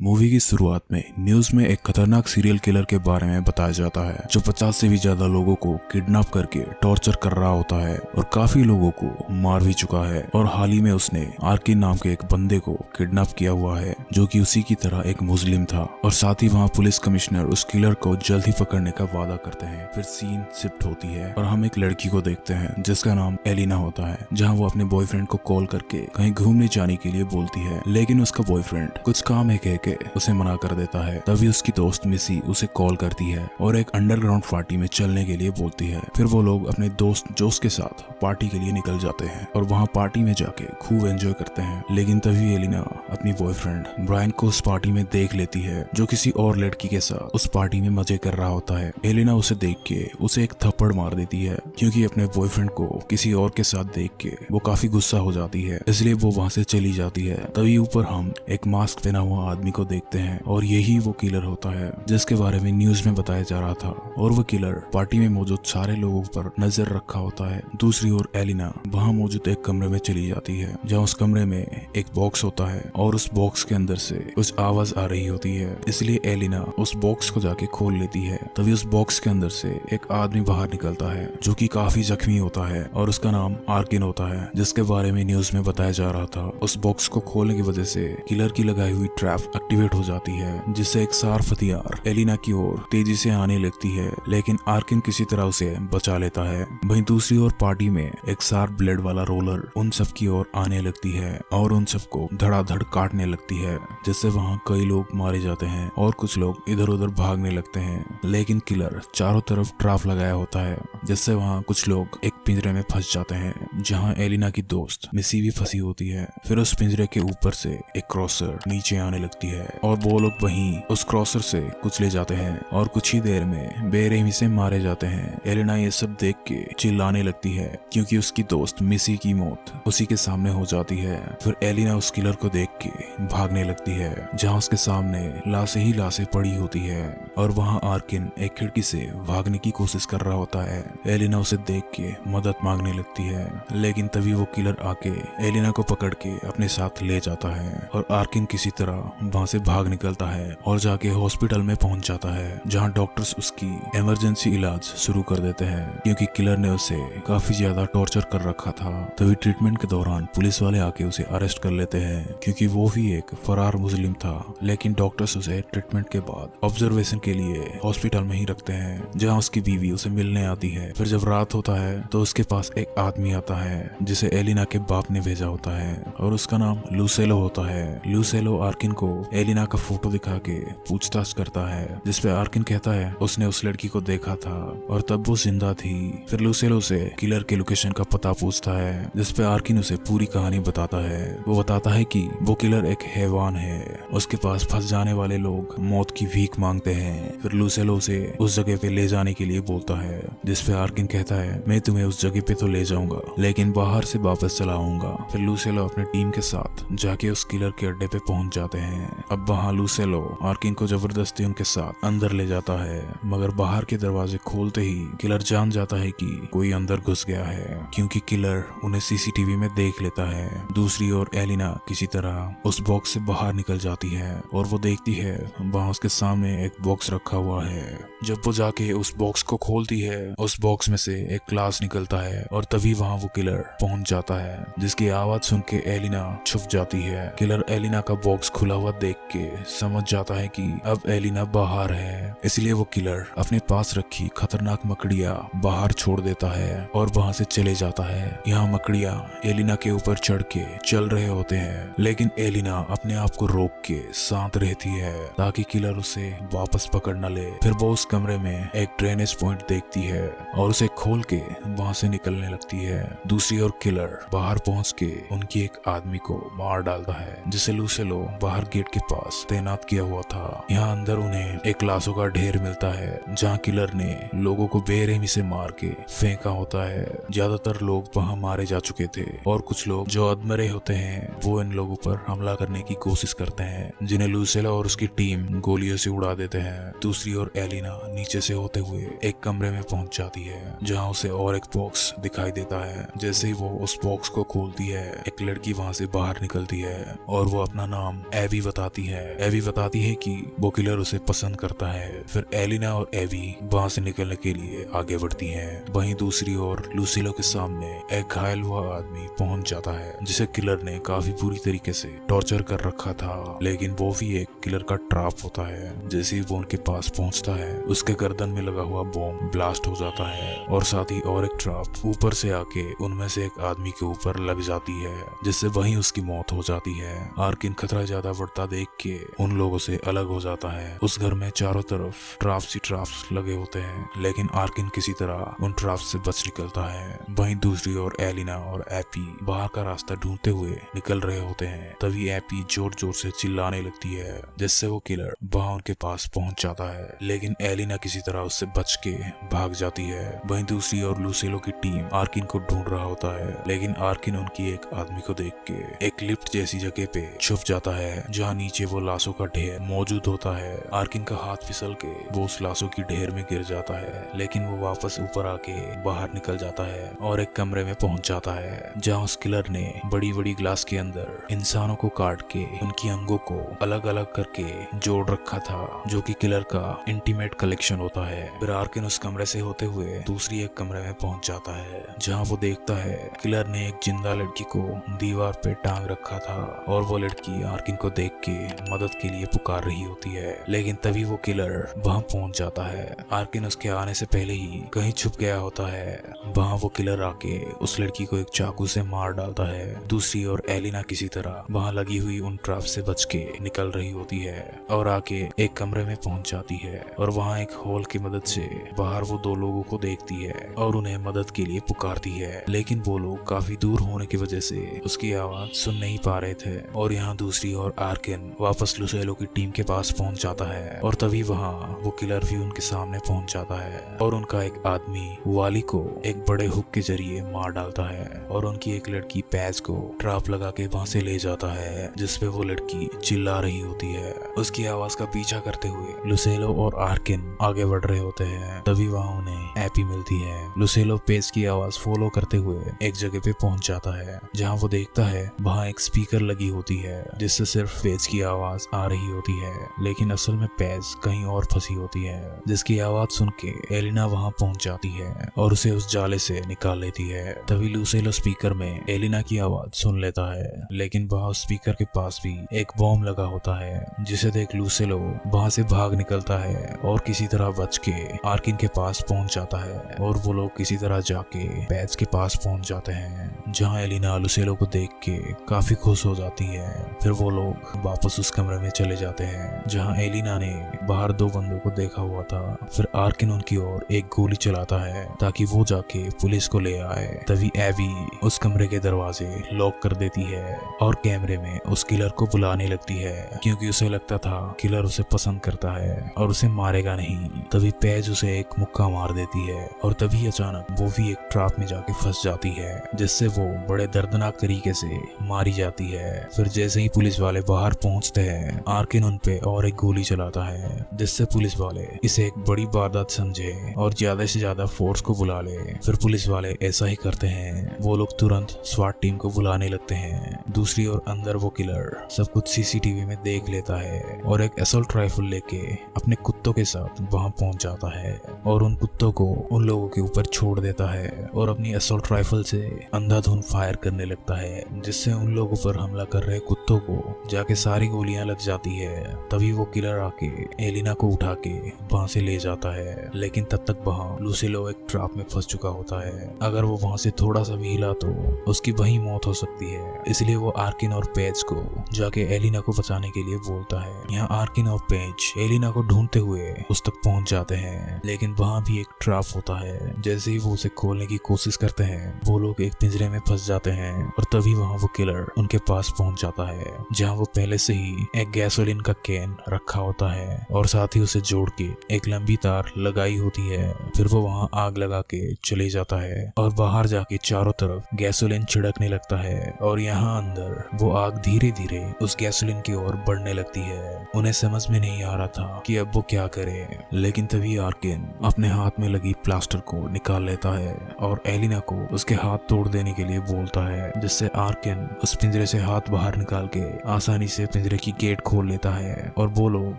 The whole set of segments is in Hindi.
मूवी की शुरुआत में न्यूज में एक खतरनाक सीरियल किलर के बारे में बताया जाता है जो 50 से भी ज्यादा लोगों को किडनैप करके टॉर्चर कर रहा होता है और काफी लोगों को मार भी चुका है। और हाल ही में उसने आर्किन नाम के एक बंदे को किडनैप किया हुआ है जो कि उसी की तरह एक मुस्लिम था। और साथ ही वहाँ पुलिस कमिश्नर उस किलर को जल्द ही पकड़ने का वादा करते हैं। फिर सीन शिफ्ट होती है और हम एक लड़की को देखते हैं जिसका नाम एलिना होता है, जहाँ वो अपने बॉयफ्रेंड को कॉल करके कहीं घूमने जाने के लिए बोलती है, लेकिन उसका बॉयफ्रेंड कुछ काम है कह के उसे मना कर देता है। तभी उसकी दोस्त मिसी उसे कॉल करती है और एक अंडरग्राउंड पार्टी में चलने के लिए बोलती है। फिर वो लोग अपने दोस्त जोस के साथ पार्टी के लिए निकल जाते हैं और वहाँ पार्टी में जाके खूब एंजॉय करते हैं। लेकिन तभी एलिना अपनी बॉयफ्रेंड ब्रायन को उस पार्टी में देख लेती है जो किसी और लड़की के साथ उस पार्टी में मजे कर रहा होता है। एलिना उसे देख के उसे एक थप्पड़ मार देती है क्योंकि अपने बॉयफ्रेंड को किसी और के साथ देख के वो काफी गुस्सा हो जाती है, इसलिए वो वहाँ से चली जाती है। तभी ऊपर हम एक मास्क पहना हुआ आदमी को देखते हैं और यही वो किलर होता है जिसके बारे में न्यूज में बताया जा रहा था। और वो किलर पार्टी में मौजूद सारे लोगों पर नजर रखा होता है। दूसरी ओर एलिना वहाँ मौजूद एक कमरे में चली जाती है जहाँ उस कमरे में एक बॉक्स होता है और उस बॉक्स के अंदर से कुछ आवाज आ रही होती है, इसलिए एलिना उस बॉक्स को जाके खोल लेती है। तभी उस बॉक्स के अंदर से एक आदमी बाहर निकलता है जो कि काफी जख्मी होता है और उसका नाम आर्किन होता है जिसके बारे में न्यूज में बताया जा रहा था। उस बॉक्स को खोलने की वजह से किलर की लगाई हुई ट्रैप एक्टिवेट हो जाती है जिससे एक शार्प हथियार एलिना की ओर तेजी से आने लगती है, लेकिन आर्किन किसी तरह उसे बचा लेता है। वहीं दूसरी ओर पार्टी में एक शार्प ब्लेड वाला रोलर उन सब की ओर आने लगती है और उन सबको धड़ाधड़ काटने लगती है, जिससे वहाँ कई लोग मारे जाते हैं और कुछ लोग इधर उधर भागने लगते हैं। लेकिन किलर चारों तरफ ट्रैप लगाया होता है जिससे वहाँ कुछ लोग एक पिंजरे में फंस जाते हैं जहाँ एलिना की दोस्त मिसी भी फंसी होती है। फिर उस पिंजरे के ऊपर से एक क्रॉसर नीचे आने लगती है और वो लोग वहीं उस क्रॉसर से कुचले जाते हैं और कुछ ही देर में बेरहमी से मारे जाते हैं। एलिना ये सब देख के चिल्लाने लगती है क्योंकि उसकी दोस्त मिसी की मौत उसी के सामने हो जाती है। फिर एलिना उस किलर को देख के भागने लगती है जहाँ उसके सामने लाशें ही लाशें पड़ी होती है और वहाँ आर्किन एक खिड़की से भागने की कोशिश कर रहा होता है। एलिना उसे देख के मदद मांगने लगती है, लेकिन तभी वो किलर आके एलिना को पकड़ के अपने साथ ले जाता है और आर्किन किसी तरह वहाँ से भाग निकलता है और जाके हॉस्पिटल में पहुंच जाता है जहाँ डॉक्टर्स उसकी इमरजेंसी इलाज शुरू कर देते हैं क्योंकि किलर ने उसे काफी ज्यादा टॉर्चर कर रखा था। तभी ट्रीटमेंट के दौरान पुलिस वाले आके उसे अरेस्ट कर लेते हैं क्योंकि वो भी एक फरार मुस्लिम था, लेकिन डॉक्टर्स उसे ट्रीटमेंट के बाद ऑब्जर्वेशन के लिए हॉस्पिटल में ही रखते हैं जहाँ उसकी बीवी उसे मिलने आती है। फिर जब रात होता है तो उसके पास एक आदमी आता है जिसे एलिना के बाप ने भेजा होता है और उसका नाम लूसेलो होता है। लूसेलो आर्किन को एलिना का फोटो दिखा के पूछताछ करता है जिसपे आर्किन कहता है उसने उस लड़की को देखा था और तब वो जिंदा थी। फिर लूसेलो से किलर के लोकेशन का पता पूछता है जिसपे आर्किन उसे पूरी कहानी बताता है। वो बताता है कि वो किलर एक हैवान है, उसके पास फंस जाने वाले लोग मौत की भीख मांगते हैं। फिर लूसेलो उसे उस जगह पे ले जाने के लिए बोलता है जिसपे आर्किन कहता है मैं तुम्हें उस जगह पे तो ले जाऊंगा लेकिन बाहर से वापस चला आऊंगा। फिर लूसेलो अपने टीम के साथ जाके उस किलर के अड्डे पे पहुंच जाते हैं। अब वहाँ लूसेलो आर्किन को जबरदस्ती उनके साथ अंदर ले जाता है, मगर बाहर के दरवाजे खोलते ही किलर जान जाता है कि कोई अंदर घुस गया है क्योंकि किलर उन्हें सीसीटीवी में देख लेता है। दूसरी ओर एलिना किसी तरह उस बॉक्स से बाहर निकल जाती है और वो देखती है वहाँ उसके सामने एक बॉक्स रखा हुआ है। जब वो जाके उस बॉक्स को खोलती है उस बॉक्स में से एक ग्लास निकलता है और तभी वहाँ वो किलर पहुंच जाता है जिसकी आवाज सुन के एलिना छुप जाती है। किलर एलिना का बॉक्स खुला हुआ देख के समझ जाता है कि अब एलिना बाहर है, इसलिए वो किलर अपने पास रखी खतरनाक मकड़िया बाहर छोड़ देता है और वहाँ से चले जाता है। यहाँ मकड़िया एलिना के ऊपर चढ़ के चल रहे होते हैं, लेकिन एलिना अपने आप को रोक के शांत रहती है ताकि किलर उसे वापस पकड़ न ले। फिर वो उस कमरे में एक ड्रेनेज पॉइंट देखती है और उसे खोल के वहाँ से निकलने लगती है। दूसरी ओर किलर बाहर पहुँच के उनकी एक आदमी को मार डालता है जिसे लूसेलो बाहर गेट के पास तैनात किया हुआ था। यहाँ अंदर उन्हें एक लाशों का ढेर मिलता है जहाँ किलर ने लोगों को बेरहमी से मार के फेंका होता है। ज्यादातर लोग वहाँ मारे जा चुके थे और कुछ लोग जो अधमरे होते हैं वो इन लोगों पर हमला करने की कोशिश करते हैं जिन्हें लूसेलो और उसकी टीम गोलियों से उड़ा देते हैं। दूसरी ओर एलिना नीचे से होते हुए एक कमरे में पहुंच जाती है जहाँ उसे और एक बॉक्स दिखाई देता है। जैसे ही वो उस बॉक्स को खोलती है एक लड़की वहाँ से बाहर निकलती है और वो अपना नाम एबी बता आती है। एवी बताती है कि वो किलर उसे पसंद करता है। फिर एलिना और एवी वहां से निकलने के लिए आगे बढ़ती हैं। वहीं दूसरी ओर लुसीलो के सामने एक घायल हुआ आदमी पहुंच जाता है जिसे किलर ने काफी बुरी तरीके से टॉर्चर कर रखा था, लेकिन वो भी एक किलर का ट्रैप होता है। जैसे ही वो उनके पास पहुंचता है उसके गर्दन में लगा हुआ बॉम्ब ब्लास्ट हो जाता है और साथ ही और एक ट्रैप ऊपर से आके उनमें से एक आदमी के ऊपर लग जाती है, जिससे वहीं उसकी मौत हो जाती है। आर्किन खतरा ज्यादा बढ़ता देख के उन लोगों से अलग हो जाता है। उस घर में चारों तरफ ट्रैप्स ही ट्रैप्स लगे होते हैं, लेकिन आर्किन किसी तरह उन ट्रैप्स से बच निकलता है। वहीं दूसरी ओर एलिना और एपी बाहर का रास्ता ढूंढते हुए निकल रहे होते हैं। तभी एपी जोर जोर से चिल्लाने लगती है, जिससे वो किलर वहां उनके पास पहुंच जाता है, लेकिन एलिना किसी तरह उससे बच के भाग जाती है। वहीं दूसरी ओर लुसीलो की टीम आर्किन को ढूंढ रहा होता है, लेकिन आर्किन उनकी एक आदमी को देख के एक लिफ्ट जैसी जगह पे छुप जाता है, जहाँ नीचे वो लाशों का ढेर मौजूद होता है। आर्किन का हाथ फिसल के वो उस लाशों की ढेर में गिर जाता है, लेकिन वो वापस ऊपर आके बाहर निकल जाता है और एक कमरे में पहुंच जाता है, जहाँ उस किलर ने बड़ी बड़ी ग्लास के अंदर इंसानों को काट के उनकी अंगों को अलग अलग करके जोड़ रखा था, जो कि किलर का इंटीमेट कलेक्शन होता है। फिर आर्किन उस कमरे से होते हुए दूसरी एक कमरे में पहुंच जाता है, जहाँ वो देखता है किलर ने एक जिंदा लड़की को दीवार पे टांग रखा था और वो लड़की आर्किन को देख के मदद के लिए पुकार रही होती है, लेकिन तभी वो किलर वहां पहुंच जाता है। आर्किन उसके आने से पहले ही कहीं छुप गया होता है। वहां वो किलर आके उस लड़की को एक चाकू से मार डालता है। दूसरी ओर एलिना किसी तरह वहां लगी हुई उन ट्रैप से बच के निकल रही होती है और आके एक कमरे में पहुंच जाती है और वहां एक होल की मदद से बाहर वो दो लोगों को देखती है और उन्हें मदद के लिए पुकारती है, लेकिन वो लोग काफी दूर होने की वजह से उसकी आवाज सुन नहीं पा रहे थे। और यहाँ दूसरी ओर आर्किन वापस लुसेलो की टीम के पास पहुंच जाता है और तभी वहाँ वो किलर भी उनके सामने पहुंच जाता है और उनका एक आदमी वाली को एक बड़े हुक के जरिए मार डालता है और उनकी एक लड़की पैज को ट्रैप लगा के वहां से ले जाता है, जिसपे वो लड़की चिल्ला रही होती है। उसकी आवाज का पीछा करते हुए लुसेलो और आर्किन आगे बढ़ रहे होते हैं। तभी वहाँ उन्हें एपी मिलती है। लुसेलो पेज की आवाज फॉलो करते हुए एक जगह पे पहुंच जाता है, जहाँ वो देखता है वहाँ एक स्पीकर लगी होती है, जिससे सिर्फ पेज की आवाज आ रही होती है, लेकिन असल में पेज कहीं और फंसी होती है, जिसकी आवाज सुन के एलिना वहाँ पहुंच जाती है और उसे उस जाले से निकाल लेती है। तभी लुसेलो स्पीकर में एलिना की आवाज सुन लेता है, लेकिन वहाँ स्पीकर के पास भी एक बॉम्ब लगा होता है, जिसे देख लुसेलो वहाँ से भाग निकलता है और किसी तरह बच के आर्किन के पास पहुंच जाता है और वो लोग किसी तरह जाके पैज के पास पहुंच जाते हैं, जहाँ एलिना लुसेलो को देख के काफी खुश हो जाती है। फिर वो लोग वापस उस कमरे में चले जाते हैं जहाँ एलिना ने बाहर दो बंदों को देखा हुआ था। फिर आर्किन उनकी ओर एक गोली चलाता है ताकि वो जाके पुलिस को ले आए। तभी एवी उस कमरे के दरवाजे लॉक कर देती है और कैमरे में उस किलर को बुलाने लगती है, क्योंकि उसे लगता था किलर उसे पसंद करता है और उसे मारेगा नहीं। तभी पेज उसे एक मुक्का मार देती है और तभी अचानक वो भी एक ट्रैप में जाके फंस जाती है, जिससे वो बड़े दर्दनाक तरीके से मारी जाती है। फिर जैसे ही पुलिस वाले बाहर पहुंचते हैं, आर्किन उन पे और एक गोली चलाता है, जिससे पुलिस वाले इसे एक बड़ी वारदात समझे और ज्यादा से ज्यादा फोर्स को बुला ले। फिर पुलिस वाले ऐसा ही करते हैं, वो लोग तुरंत स्वाट टीम को बुलाने लगते हैं। दूसरी ओर अंदर वो किलर सब कुछ सीसीटीवी में देख लेता है और एक असॉल्ट राइफल लेके अपने कुत्तों के साथ वहां पहुंच जाता है और उन कुत्तों को उन लोगों के ऊपर छोड़ देता है और अपनी असॉल्ट राइफल से अंधाधुंध फायर करने लगता है, जिससे उन लोगों पर हमला कर रहे कुत्तों को जाके सारी गोलियां लग जाती है। तभी वो किलर आके एलिना को उठा के वहां से ले जाता है, लेकिन तब तक वहां लुसेलो एक ट्रैप में फंस चुका होता है। अगर वो वहां से थोड़ा सा भी हिला तो उसकी वही मौत हो सकती है, इसलिए वो आर्किन और पेज को जाके एलिना को बचाने के लिए बोलता है। यहाँ आर्किन और पेज एलिना को ढूंढते हुए उस तक पहुंच जाते हैं, लेकिन वहां भी एक ट्रैप होता है। जैसे ही वो उसे खोलने की कोशिश करते हैं, वो लोग एक पिंजरे में फंस जाते हैं और तभी वहां वो किलर उनके पास पहुंच जाता है, जहां वो पहले से ही एक गैसोलीन का कैन रखा होता है और साथ ही उसे जोड़ के एक लंबी तार लगाई होती है। फिर वो वहां आग लगा के चले जाता है और बाहर जाके चारों तरफ गैसोलीन छिड़कने लगता है और यहाँ अंदर वो आग धीरे धीरे उस गैसोलीन की ओर बढ़ने लगती है। उन्हें समझ में नहीं आ रहा था कि अब वो क्या करे, लेकिन तभी आर्किन अपने हाथ में लगी प्लास्टर को निकाल लेता है और एलिना को उसके हाथ तोड़ देने के लिए बोलता है, जिससे आर्किन उस पिंजरे से हाथ बाहर निकाल के आसानी से पिंजरे की गेट खोल लेता है और वो लोग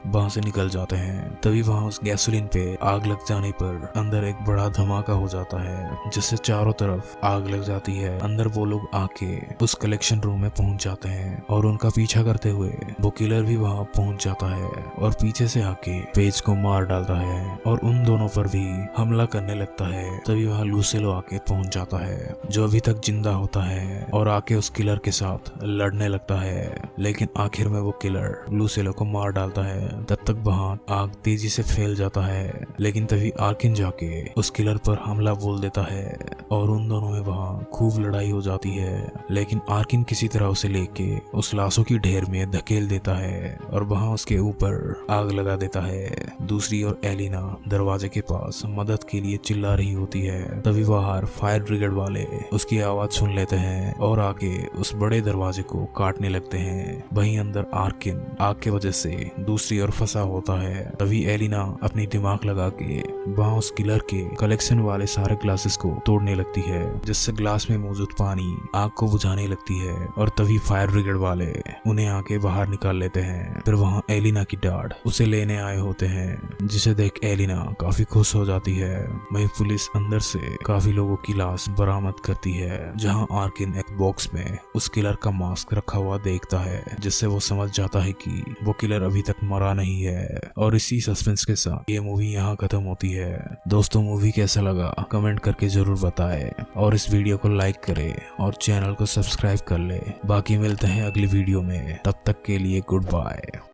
वहां से निकल जाते हैं। तभी वहां उस गैसोलीन पे आग लग जाने पर अंदर एक बड़ा धमाका हो जाता है, जिससे चारों तरफ आग लग जाती है। अंदर वो लोग आके उस कलेक्शन रूम में पहुंच जाते हैं और उनका पीछा करते हुए वो किलर भी वहां पहुंच जाता है और पीछे से आके पेज को मार डालता है और उन दोनों पर भी हमला करने लगता है। तभी वहां लूसेलो आके पहुंच जाता है, जो अभी तक जिंदा होता है, और आके उस किलर के साथ लड़ने लगता है। लेकिन आखिर में वो किलर लूसेलो को मार डालता है। तब तक वहां आग तेजी से फैल जाता है, लेकिन तभी आर्किन जाके उस किलर पर हमला बोल देता है और उन दोनों में वहां खूब लड़ाई हो जाती है। लेकिन आर्किन किसी तरह उसे लेके उस लाशों की ढेर में धकेल देता है और वहां उसके ऊपर आग लगा देता है। दूसरी ओर एलिना दरवाजे के पास मदद के लिए चिल्ला रही होती है। तभी बाहर फायर ब्रिगेड वाले उसकी आवाज सुन लेते हैं और आके उस बड़े दरवाजे को काटने लगते हैं। वहीं अंदर आर्किन आग के वजह से दूसरी ओर फंसा होता है। तभी एलिना अपनी दिमाग लगा के वहां उस किलर के कलेक्शन वाले सारे ग्लासेस को तोड़ने लगती है, जिससे ग्लास में मौजूद पानी आग को बुझाने लगती है। और तभी फायर ब्रिगेड वाले उन्हें आके बाहर निकाल लेते हैं। फिर वहां एलिना की डैड उसे लेने आए होते हैं, जिसे देख एलिना काफी खुश हो जाती है। वहीं पुलिस अंदर से काफी लोगों की लाश बरामद करती है, जहां आर्किन एक बॉक्स में उस किलर का मास्क रखा हुआ देखता है, जिससे वो समझ जाता है कि वो किलर अभी तक मरा नहीं है। और इसी सस्पेंस के साथ ये मूवी यहाँ खत्म होती है। दोस्तों, मूवी कैसा लगा कमेंट करके जरूर बताएं और इस वीडियो को लाइक करें और चैनल को सब्सक्राइब कर ले। बाकी मिलते हैं अगली वीडियो में, तब तक के लिए गुड बाय।